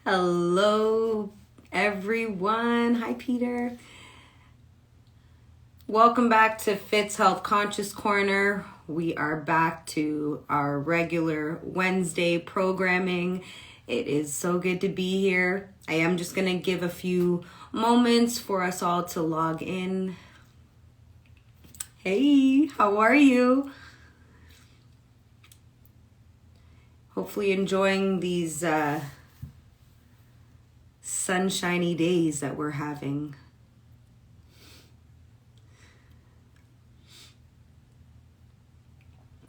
Hello, everyone. Hi, Peter. Welcome back to Fitz Health Conscious Corner. We are back to our regular Wednesday programming. It is so good to be here. I am just going to give a few moments for us all to log in. Hey, how are you? Hopefully enjoying these sunshiny days that we're having.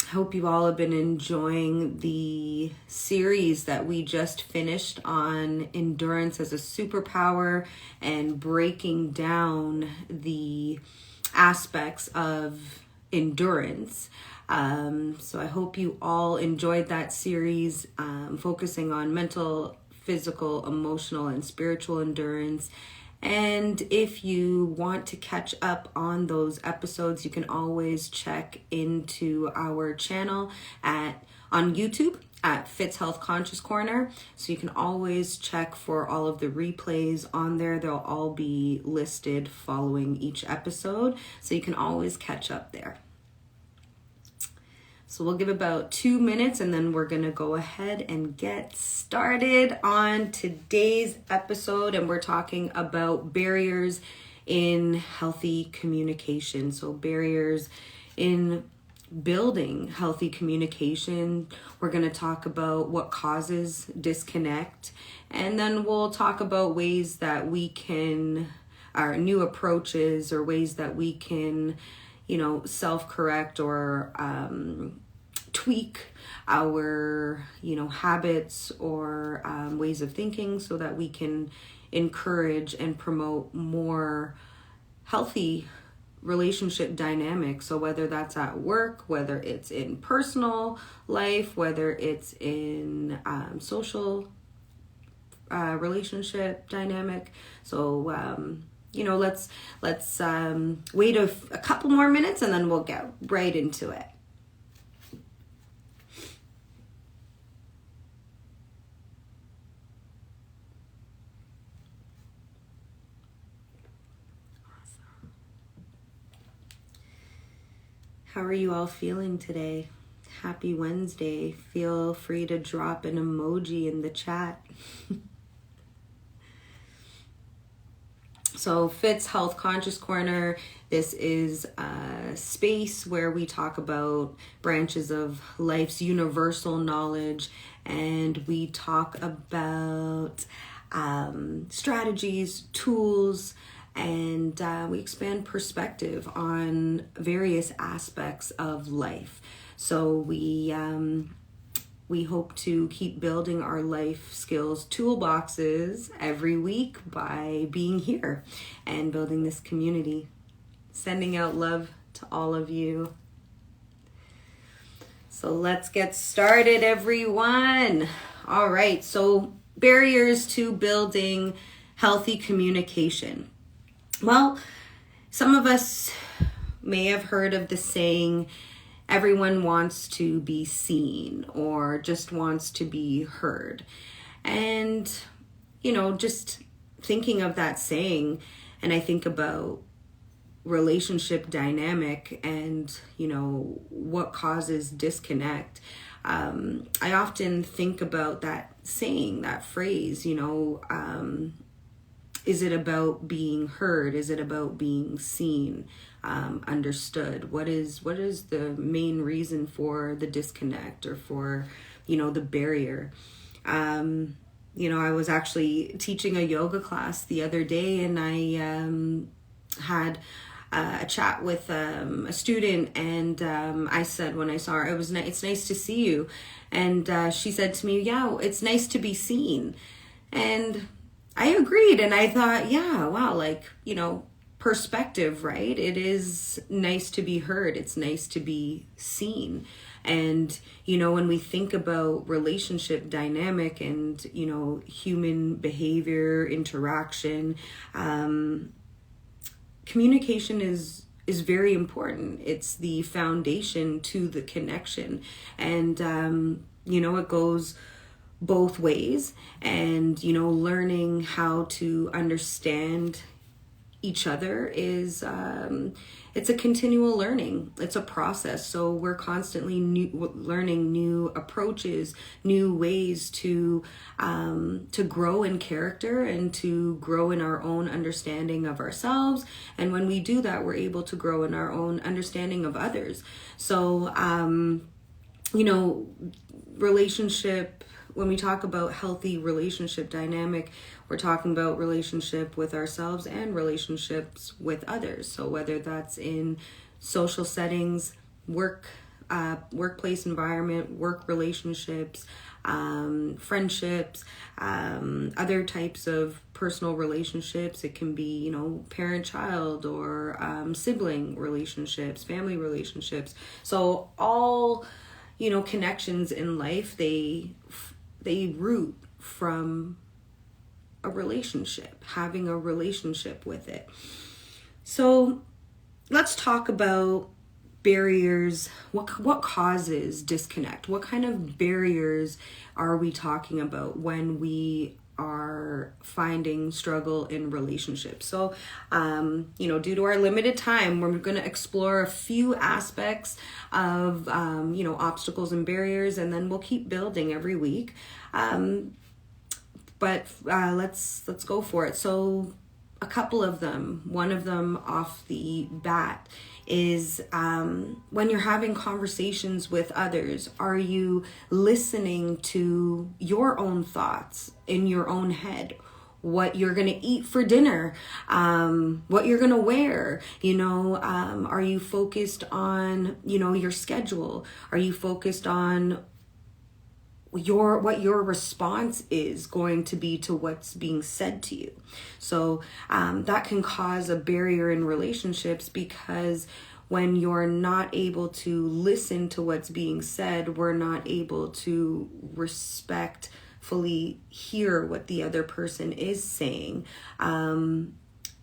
Hope you all have been enjoying the series that we just finished on endurance as a superpower and breaking down the aspects of endurance. So I hope you all enjoyed that series, focusing on mental, physical, emotional, and spiritual endurance. And if you want to catch up on those episodes, you can always check into our channel on YouTube at Fitz Health Conscious Corner. So you can always check for all of the replays on there. They'll all be listed following each episode. So you can always catch up there. So we'll give about 2 minutes and then we're going to go ahead and get started on today's episode. And we're talking about barriers in healthy communication. So barriers in building healthy communication. We're going to talk about what causes disconnect. And then we'll talk about ways that we can, our new approaches or ways that we can, self-correct or tweak our, habits or ways of thinking so that we can encourage and promote more healthy relationship dynamics. So whether that's at work, whether it's in personal life, whether it's in social relationship dynamic. So let's wait a couple more minutes and then we'll get right into it. How are you all feeling today? Happy Wednesday. Feel free to drop an emoji in the chat. So Fitz Health Conscious Corner, this is a space where we talk about branches of life's universal knowledge, and we talk about strategies, tools, and we expand perspective on various aspects of life. So we hope to keep building our life skills toolboxes every week by being here and building this community. Sending out love to all of you. So let's get started, everyone. All right, so barriers to building healthy communication. Well, some of us may have heard of the saying, everyone wants to be seen or just wants to be heard. And, just thinking of that saying, and I think about relationship dynamic and, what causes disconnect. I often think about that saying, that phrase, is it about being heard? Is it about being seen, understood? What is the main reason for the disconnect or for, the barrier? I was actually teaching a yoga class the other day, and I had a chat with a student, and I said when I saw her, it's nice to see you. And she said to me, yeah, it's nice to be seen. And I agreed, and I thought, yeah, wow, perspective, right? It is nice to be heard. It's nice to be seen. And, when we think about relationship dynamic and, human behavior, interaction, communication is very important. It's the foundation to the connection. And, it goes both ways, and learning how to understand each other is it's a continual learning. It's a process. So we're constantly learning new approaches, new ways to grow in character and to grow in our own understanding of ourselves. And when we do that, we're able to grow in our own understanding of others. So relationship, when we talk about healthy relationship dynamic, we're talking about relationship with ourselves and relationships with others. So whether that's in social settings, workplace environment, work relationships, friendships, other types of personal relationships. It can be, parent-child or sibling relationships, family relationships. So all, connections in life, they root from a relationship, having a relationship with it. So let's talk about barriers. What causes disconnect? What kind of barriers are we talking about when we are finding struggle in relationships? So, due to our limited time, we're going to explore a few aspects of, obstacles and barriers, and then we'll keep building every week. But let's go for it. So a couple of them, one of them off the bat is when you're having conversations with others, are you listening to your own thoughts in your own head? What you're going to eat for dinner, what you're going to wear, are you focused on, your schedule? Are you focused on what your response is going to be to what's being said to you? So that can cause a barrier in relationships, because when you're not able to listen to what's being said, we're not able to respectfully hear what the other person is saying.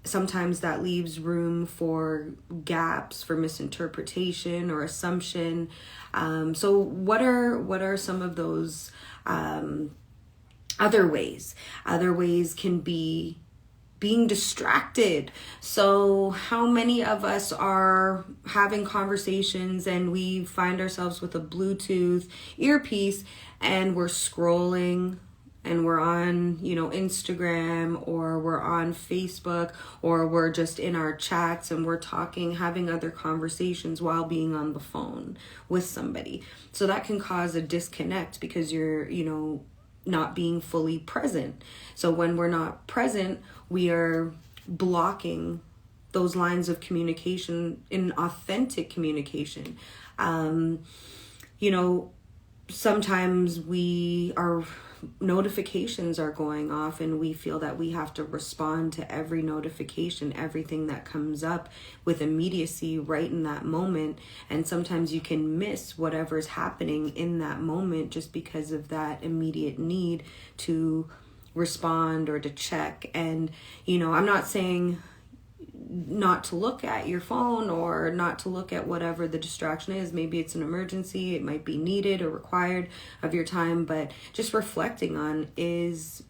Sometimes that leaves room for gaps, for misinterpretation or assumption. So what are some of those other ways? Other ways can be being distracted. So how many of us are having conversations and we find ourselves with a Bluetooth earpiece and we're scrolling and we're on, Instagram, or we're on Facebook, or we're just in our chats and we're talking, having other conversations while being on the phone with somebody. So that can cause a disconnect because you're, not being fully present. So when we're not present, we are blocking those lines of communication in authentic communication. Sometimes our notifications are going off and we feel that we have to respond to every notification, everything that comes up with immediacy right in that moment. And sometimes you can miss whatever's happening in that moment just because of that immediate need to respond or to check. And, I'm not saying not to look at your phone or not to look at whatever the distraction is. Maybe it's an emergency, it might be needed or required of your time, but just reflecting on, is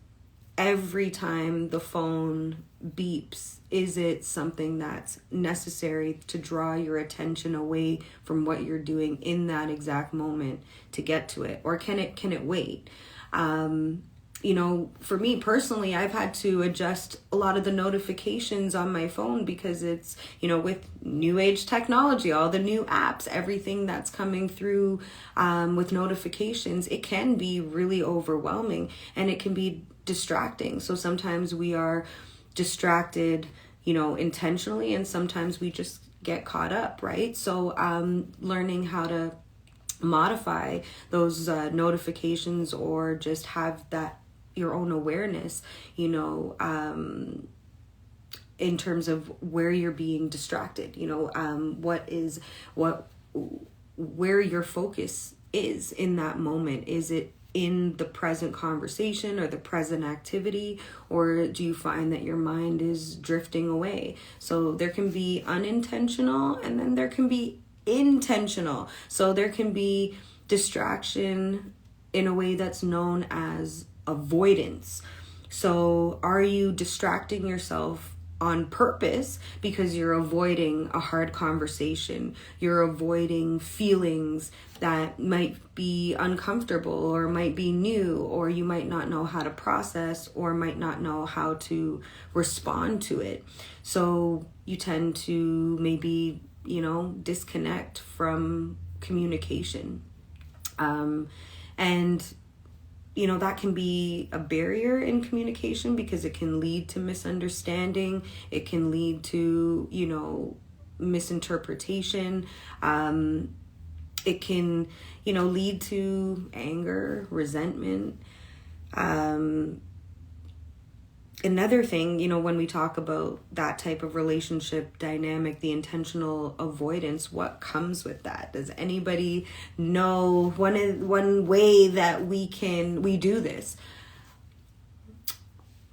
every time the phone beeps, is it something that's necessary to draw your attention away from what you're doing in that exact moment to get to it? Or can it wait? For me personally, I've had to adjust a lot of the notifications on my phone because it's, with new age technology, all the new apps, everything that's coming through with notifications, it can be really overwhelming and it can be distracting. So sometimes we are distracted, intentionally, and sometimes we just get caught up, right? So learning how to modify those notifications or just have that your own awareness, in terms of where you're being distracted, where your focus is in that moment. Is it in the present conversation or the present activity, or do you find that your mind is drifting away? So there can be unintentional and then there can be intentional. So there can be distraction in a way that's known as avoidance. So are you distracting yourself on purpose because you're avoiding a hard conversation? You're avoiding feelings that might be uncomfortable or might be new, or you might not know how to process or might not know how to respond to it. So you tend to maybe, disconnect from communication. And that can be a barrier in communication because it can lead to misunderstanding. It can lead to, misinterpretation. It can, lead to anger, resentment. Another thing, when we talk about that type of relationship dynamic, the intentional avoidance, what comes with that? Does anybody know one way that we do this?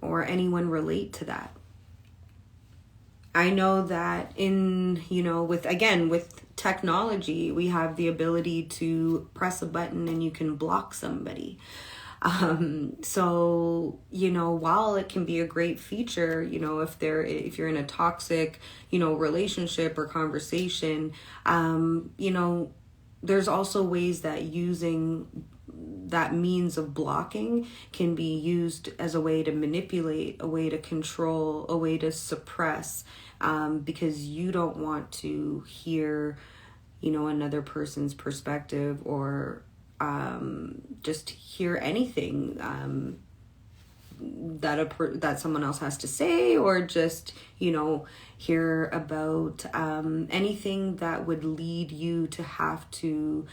Or anyone relate to that? I know that with technology, we have the ability to press a button and you can block somebody. So, while it can be a great feature, if you're in a toxic, relationship or conversation, there's also ways that using that means of blocking can be used as a way to manipulate, a way to control, a way to suppress, because you don't want to hear, another person's perspective or just hear anything that someone else has to say, or just hear about anything that would lead you to have to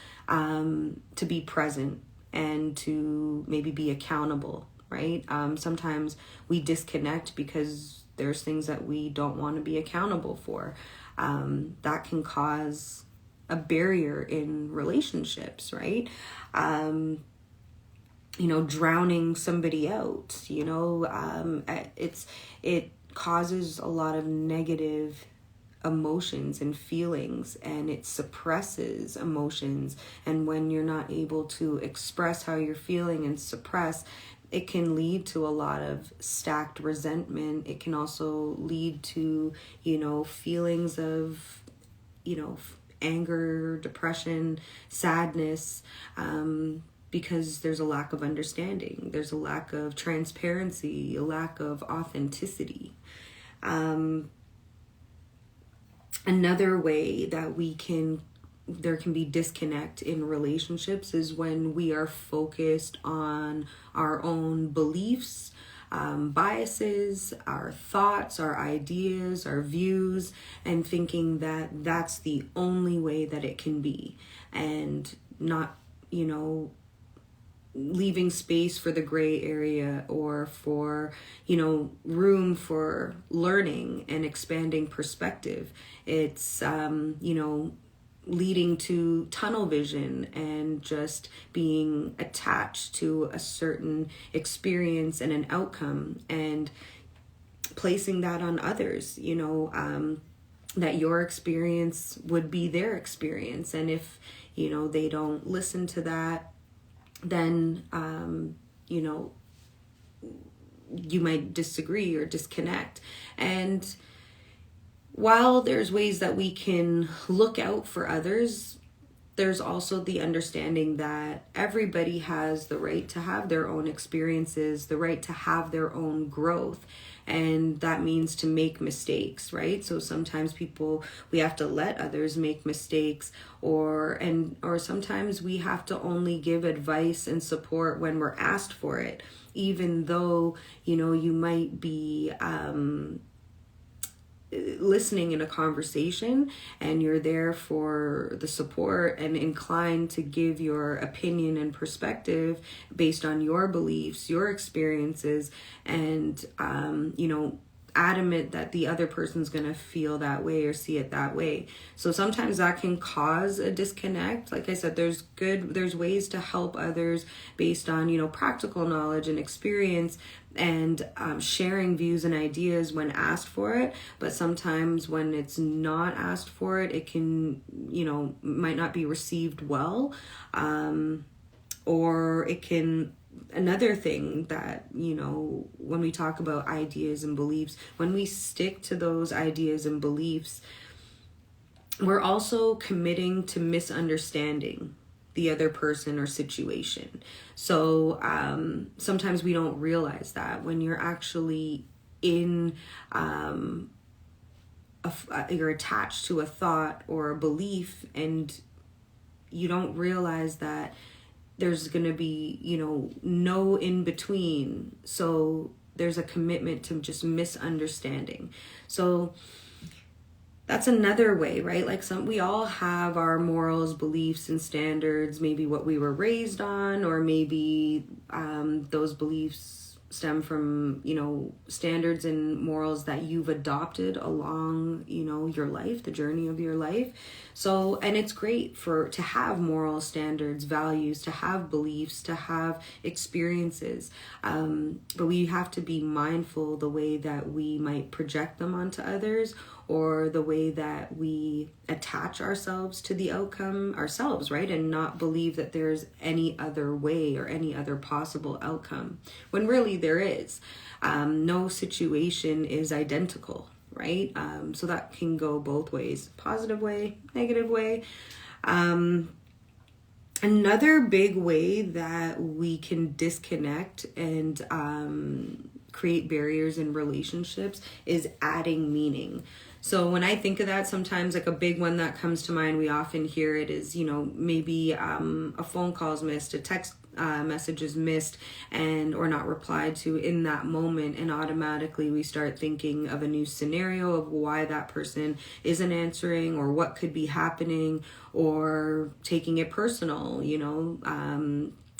be present and to maybe be accountable, right? Sometimes we disconnect because there's things that we don't want to be accountable for. That can cause a barrier in relationships, right? Drowning somebody out, it causes a lot of negative emotions and feelings, and it suppresses emotions. And when you're not able to express how you're feeling and suppress, it can lead to a lot of stacked resentment. It can also lead to, feelings of, anger, depression, sadness, because there's a lack of understanding. There's a lack of transparency, a lack of authenticity. Another way that there can be disconnect in relationships is when we are focused on our own beliefs, biases, our thoughts, our ideas, our views, and thinking that that's the only way that it can be, and not, leaving space for the gray area or for, room for learning and expanding perspective. It's, leading to tunnel vision and just being attached to a certain experience and an outcome, and placing that on others, that your experience would be their experience. And if, they don't listen to that, then, you might disagree or disconnect. And while there's ways that we can look out for others, there's also the understanding that everybody has the right to have their own experiences, the right to have their own growth. And that means to make mistakes, right? So sometimes we have to let others make mistakes, or sometimes we have to only give advice and support when we're asked for it, even though, you might be, listening in a conversation and you're there for the support and inclined to give your opinion and perspective based on your beliefs, your experiences, and adamant that the other person's going to feel that way or see it that way. So sometimes that can cause a disconnect. Like I said, there's ways to help others based on, practical knowledge and experience, and sharing views and ideas when asked for it. But sometimes when it's not asked for it, it can, might not be received well. Or it can, another thing that, when we talk about ideas and beliefs, when we stick to those ideas and beliefs, we're also committing to misunderstanding the other person or situation. So sometimes we don't realize that when you're actually in, you're attached to a thought or a belief, and you don't realize that there's going to be, no in between. So there's a commitment to just misunderstanding. So that's another way, right? Like we all have our morals, beliefs, and standards, maybe what we were raised on, or maybe those beliefs stem from, standards and morals that you've adopted along, your life, the journey of your life. So, and it's great to have moral standards, values, to have beliefs, to have experiences. But we have to be mindful the way that we might project them onto others, or the way that we attach ourselves to the outcome ourselves, right? And not believe that there's any other way or any other possible outcome, when really there is. No situation is identical, right? So that can go both ways, positive way, negative way. Another big way that we can disconnect and create barriers in relationships is adding meaning. So when I think of that, sometimes like a big one that comes to mind, we often hear it is, maybe a phone call's missed, a text message is missed or not replied to in that moment, and automatically we start thinking of a new scenario of why that person isn't answering, or what could be happening, or taking it personal,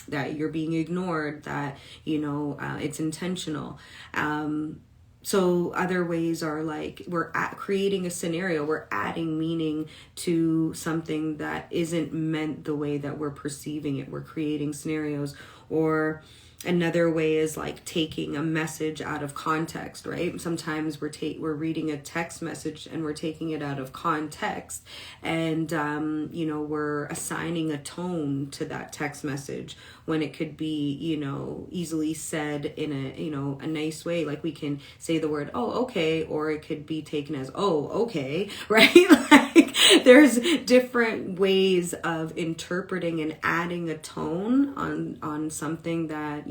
that you're being ignored, that it's intentional. So other ways are like we're creating a scenario, we're adding meaning to something that isn't meant the way that we're perceiving it. We're creating scenarios. Or another way is like taking a message out of context, right? Sometimes we're reading a text message and we're taking it out of context, and we're assigning a tone to that text message when it could be, easily said in a nice way. Like we can say the word, "Oh, okay," or it could be taken as, "Oh, okay," right? Like there's different ways of interpreting and adding a tone on something that,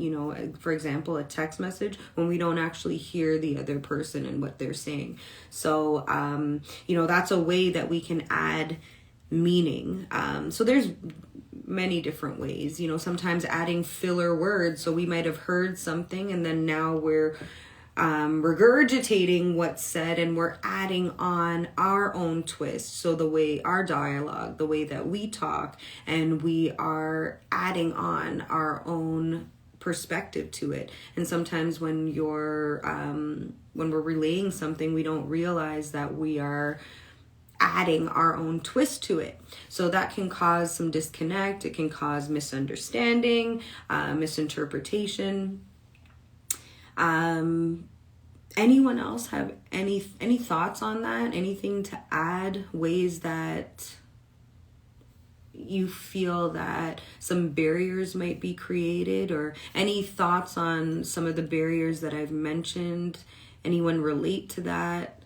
for example, a text message, when we don't actually hear the other person and what they're saying. So, that's a way that we can add meaning. So there's many different ways, sometimes adding filler words. So we might have heard something and then now we're regurgitating what's said, and we're adding on our own twist. So the way our dialogue, the way that we talk, and we are adding on our own perspective to it. And sometimes when we're relaying something, we don't realize that we are adding our own twist to it. So that can cause some disconnect. It can cause misunderstanding, misinterpretation. Anyone else have any thoughts on that? Anything to add? Ways that you feel that some barriers might be created, or any thoughts on some of the barriers that I've mentioned? Anyone relate to that?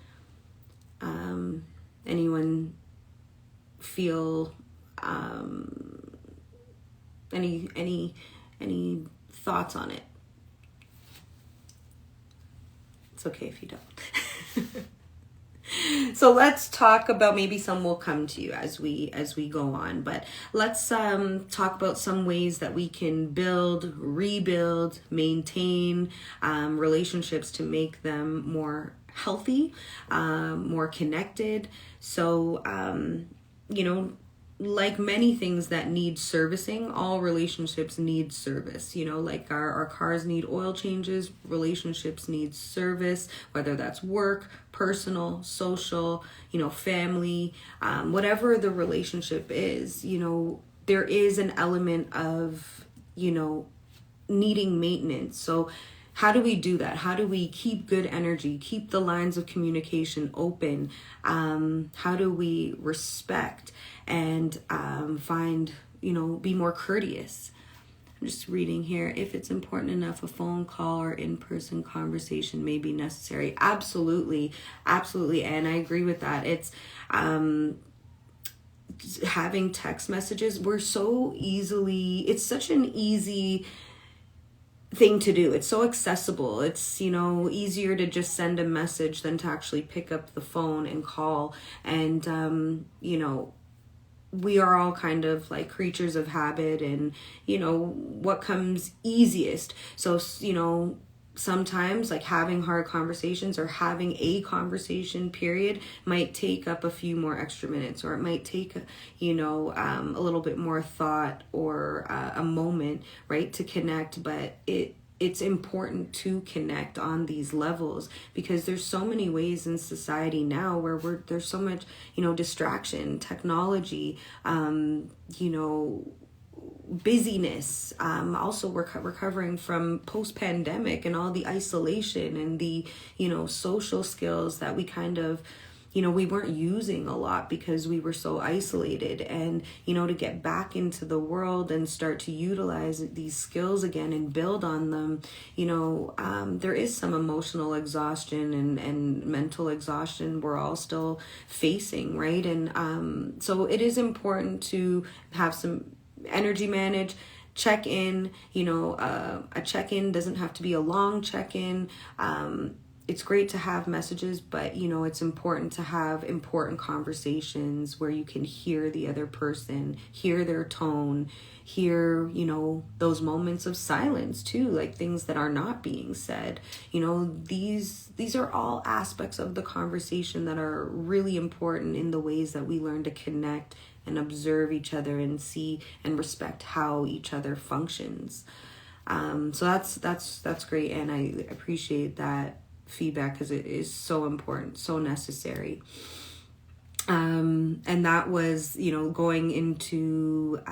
Anyone feel any thoughts on it? It's okay if you don't. So let's talk about, maybe some will come to you as we go on, but let's talk about some ways that we can build, rebuild, maintain relationships to make them more healthy, more connected. So, like many things that need servicing, all relationships need service. Like our cars need oil changes, relationships need service, whether that's work, personal, social, family, whatever the relationship is, there is an element of, needing maintenance. So how do we do that? How do we keep good energy, keep the lines of communication open? How do we respect and find, be more courteous? I'm just reading here. If it's important enough, a phone call or in-person conversation may be necessary. Absolutely. Absolutely. And I agree with that. It's having text messages. It's such an easy thing to do. It's so accessible. It's, easier to just send a message than to actually pick up the phone and call. And, we are all kind of like creatures of habit and, what comes easiest. So, sometimes like having hard conversations or having a conversation period might take up a few more extra minutes, or it might take, a little bit more thought or a moment, right, to connect. But it's important to connect on these levels, because there's so many ways in society now where there's so much, distraction, technology, busyness. Also, we're recovering from post-pandemic and all the isolation and the, social skills that we kind of, we weren't using a lot because we were so isolated. And, to get back into the world and start to utilize these skills again and build on them, there is some emotional exhaustion and mental exhaustion we're all still facing, right? And so it is important to have some energy manage, check in. A check-in doesn't have to be a long check-in. It's great to have messages, but it's important to have important conversations where you can hear the other person, hear their tone, hear those moments of silence too, like things that are not being said. These are all aspects of the conversation that are really important in the ways that we learn to connect and observe each other and see and respect how each other functions. So that's great, and I appreciate that feedback because it is so important, so necessary. And that was, going into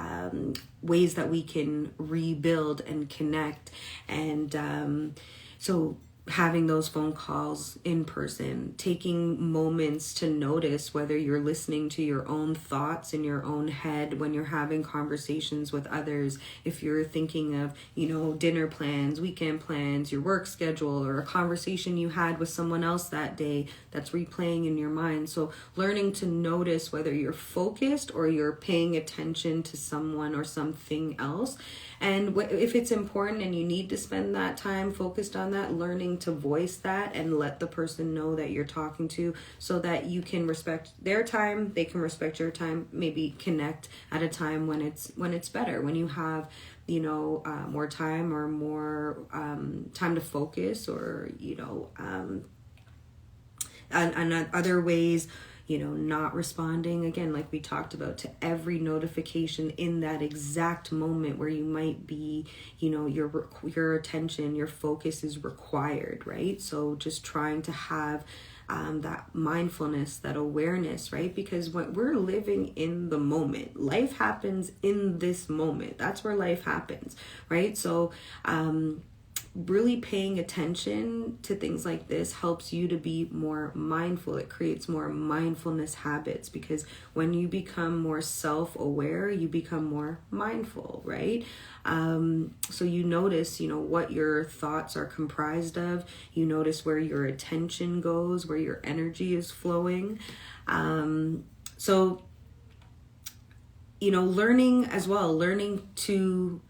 ways that we can rebuild and connect. And so having those phone calls in person, taking moments to notice whether you're listening to your own thoughts in your own head when you're having conversations with others. If you're thinking of, dinner plans, weekend plans, your work schedule, or a conversation you had with someone else that day that's replaying in your mind. So learning to notice whether you're focused or you're paying attention to someone or something else. And if it's important and you need to spend that time focused on that, learning to voice that and let the person know that you're talking to, so that you can respect their time, they can respect your time, maybe connect at a time when it's better, when you have, more time or more time to focus, or, and other ways, not responding, again, like we talked about, to every notification in that exact moment where you might be, your attention, your focus is required, right? So just trying to have that mindfulness, that awareness, right? Because when we're living in the moment, life happens in this moment. That's where life happens, right? So, really paying attention to things like this helps you to be more mindful. It creates more mindfulness habits, because when you become more self-aware, you become more mindful, right? So you notice, what your thoughts are comprised of. You notice where your attention goes, where your energy is flowing. So, learning to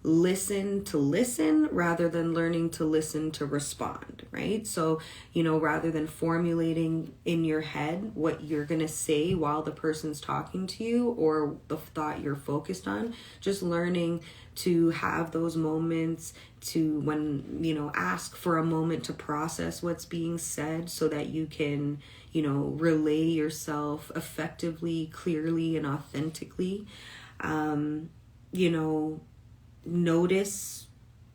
listen rather than learning to listen to respond, right? So, rather than formulating in your head what you're going to say while the person's talking to you or the thought you're focused on, just learning to have those moments to, when, ask for a moment to process what's being said, so that you can, relay yourself effectively, clearly, and authentically. Notice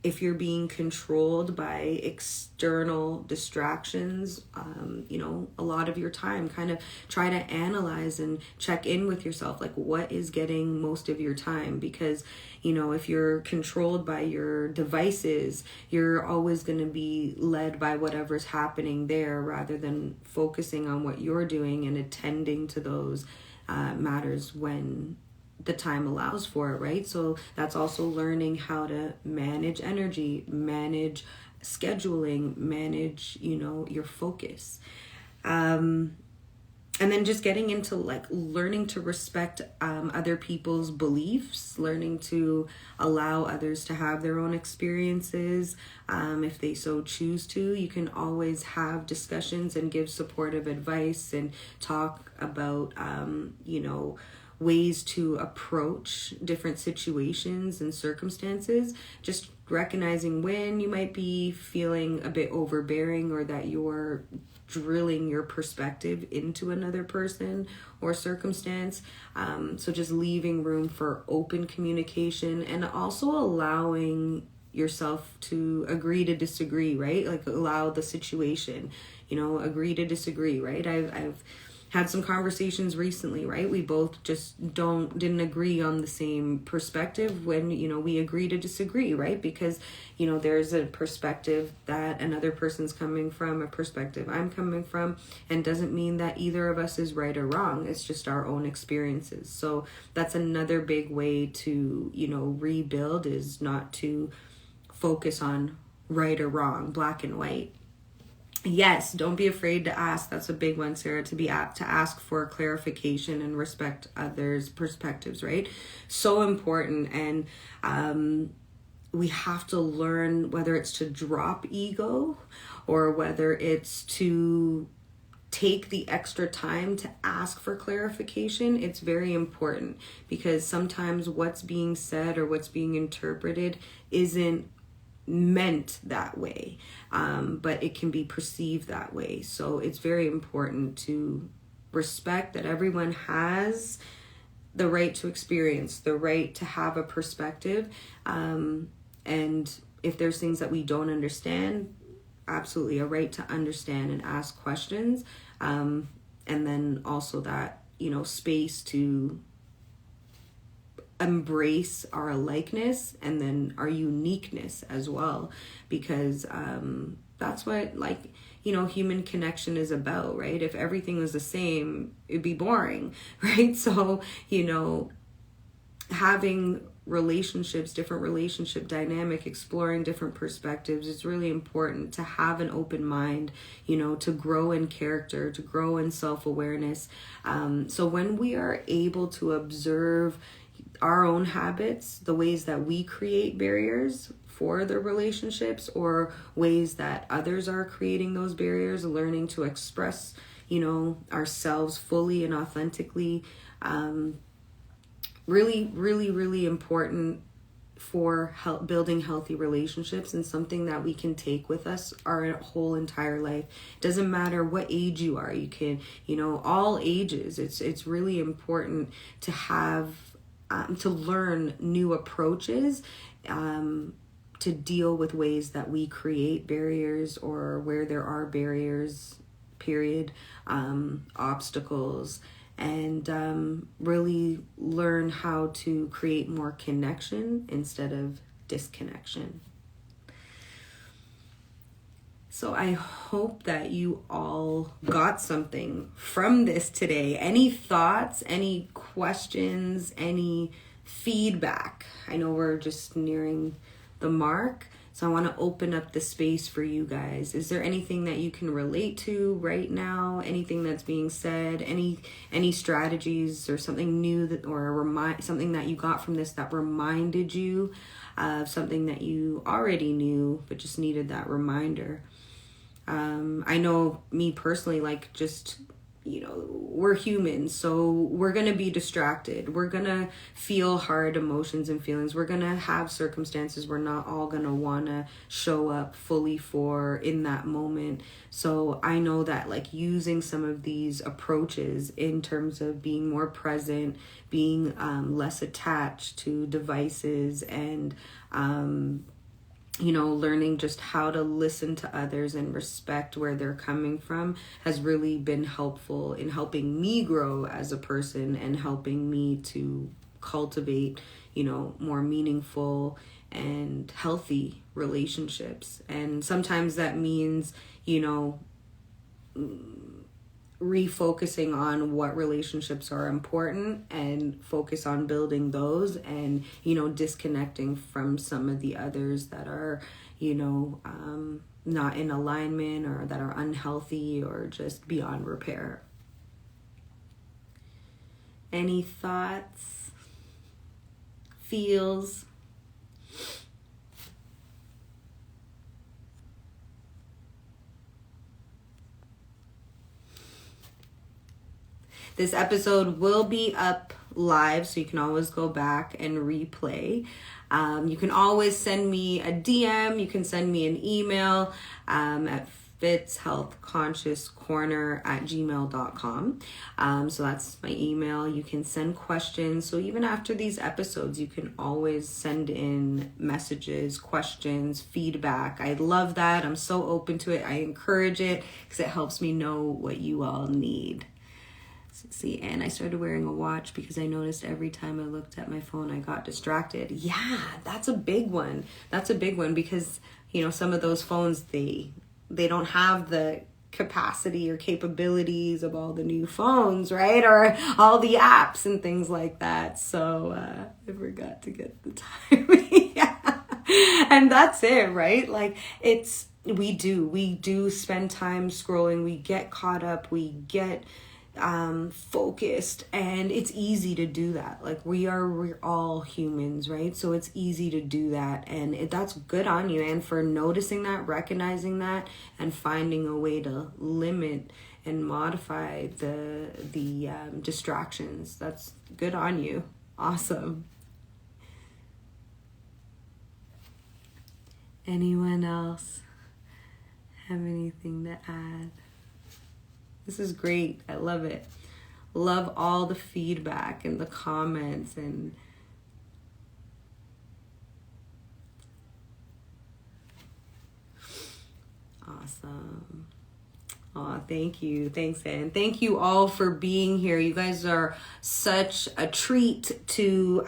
if you're being controlled by external distractions. A lot of your time, kind of try to analyze and check in with yourself, like what is getting most of your time. Because, if you're controlled by your devices, you're always going to be led by whatever's happening there, rather than focusing on what you're doing and attending to those matters when the time allows for it, right? So that's also learning how to manage energy, manage scheduling, manage, your focus. And then just getting into like learning to respect other people's beliefs, learning to allow others to have their own experiences. If they so choose to, you can always have discussions and give supportive advice and talk about, ways to approach different situations and circumstances. Just recognizing when you might be feeling a bit overbearing or that you're drilling your perspective into another person or circumstance. So just leaving room for open communication and also allowing yourself to agree to disagree, right? Like allow the situation, agree to disagree, right? I've had some conversations recently, right? We both just didn't agree on the same perspective when, we agree to disagree, right? Because, there's a perspective that another person's coming from, a perspective I'm coming from, and doesn't mean that either of us is right or wrong. It's just our own experiences. So that's another big way to, rebuild, is not to focus on right or wrong, black and white. Yes, don't be afraid to ask. That's a big one, Sarah, to ask for clarification and respect others' perspectives, right? So important. And we have to learn whether it's to drop ego or whether it's to take the extra time to ask for clarification. It's very important because sometimes what's being said or what's being interpreted isn't meant that way, but it can be perceived that way. So it's very important to respect that everyone has the right to experience, the right to have a perspective, and if there's things that we don't understand, absolutely a right to understand and ask questions, and then also that space to embrace our alikeness and then our uniqueness as well, because that's what human connection is about, right? If everything was the same, it'd be boring, right? So having relationships, different relationship dynamic, exploring different perspectives, it's really important to have an open mind, to grow in character, to grow in self-awareness. So when we are able to observe our own habits, the ways that we create barriers for the relationships or ways that others are creating those barriers, learning to express, ourselves fully and authentically, really, really, really important for building healthy relationships, and something that we can take with us our whole entire life. Doesn't matter what age you are, you can, all ages. It's really important to have to learn new approaches to deal with ways that we create barriers or where there are barriers, period, obstacles, and really learn how to create more connection instead of disconnection. So I hope that you all got something from this today. Any thoughts, any questions, any feedback? I know we're just nearing the mark, so I want to open up the space for you guys. Is there anything that you can relate to right now? Anything that's being said? Any strategies or something new something that you got from this that reminded you of something that you already knew but just needed that reminder? I know me personally, we're humans, so we're going to be distracted. We're going to feel hard emotions and feelings. We're going to have circumstances we're not all going to want to show up fully for in that moment. So I know that using some of these approaches in terms of being more present, being less attached to devices, and learning just how to listen to others and respect where they're coming from has really been helpful in helping me grow as a person and helping me to cultivate, more meaningful and healthy relationships. And sometimes that means, refocusing on what relationships are important and focus on building those, and disconnecting from some of the others that are not in alignment or that are unhealthy or just beyond repair. Any thoughts, feels? This episode will be up live, so you can always go back and replay. You can always send me a DM. You can send me an email at Fitz Health Conscious Corner at gmail.com. So that's my email. You can send questions. So even after these episodes, you can always send in messages, questions, feedback. I love that. I'm so open to it. I encourage it because it helps me know what you all need. See, and I started wearing a watch because I noticed every time I looked at my phone, I got distracted. Yeah, that's a big one. That's a big one because, some of those phones, they don't have the capacity or capabilities of all the new phones, right? Or all the apps and things like that. So I forgot to get the time. Yeah. And that's it, right? Like we do spend time scrolling. We get caught up. We get focused, and it's easy to do that. Like we're all humans, right? So it's easy to do that, and that's good on you, and for noticing that, recognizing that, and finding a way to limit and modify the distractions. That's good on you. Awesome. Anyone else have anything to add? This is great. I love it. Love all the feedback and the comments and awesome. Oh, thank you. Thanks, and thank you all for being here. You guys are such a treat to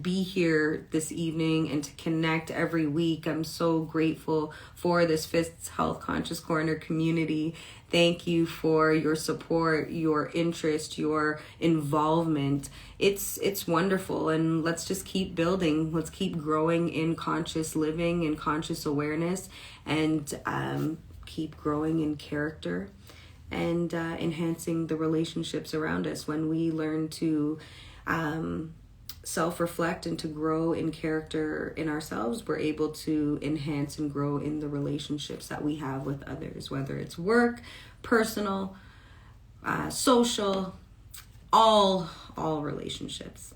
be here this evening and to connect every week. I'm so grateful for this Fitz Health Conscious Corner community. Thank you for your support, your interest, your involvement. It's wonderful, and let's just keep building. Let's keep growing in conscious living and conscious awareness, and keep growing in character and enhancing the relationships around us. When we learn to self-reflect and to grow in character in ourselves, we're able to enhance and grow in the relationships that we have with others, whether it's work, personal, social, all relationships.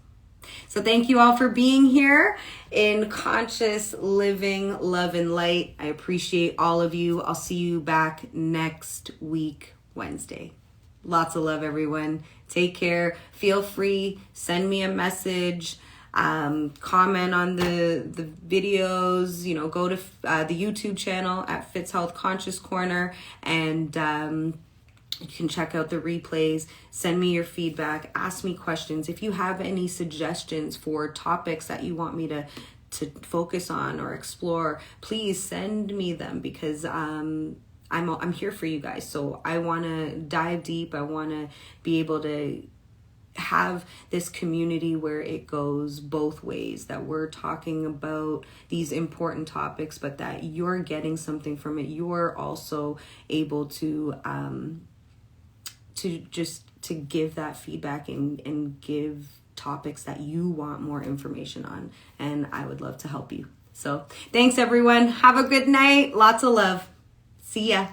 So thank you all for being here in Conscious Living, Love and Light. I appreciate all of you. I'll see you back next week, Wednesday. Lots of love, everyone. Take care. Feel free. Send me a message. Comment on the videos. Go to the YouTube channel at Fitz Health Conscious Corner, and you can check out the replays. Send me your feedback. Ask me questions. If you have any suggestions for topics that you want me to focus on or explore, please send me them, because I'm here for you guys. So I want to dive deep. I want to be able to have this community where it goes both ways, that we're talking about these important topics, but that you're getting something from it. You're also able to give that feedback and give topics that you want more information on, and I would love to help you. So thanks, everyone. Have a good night. Lots of love. See ya.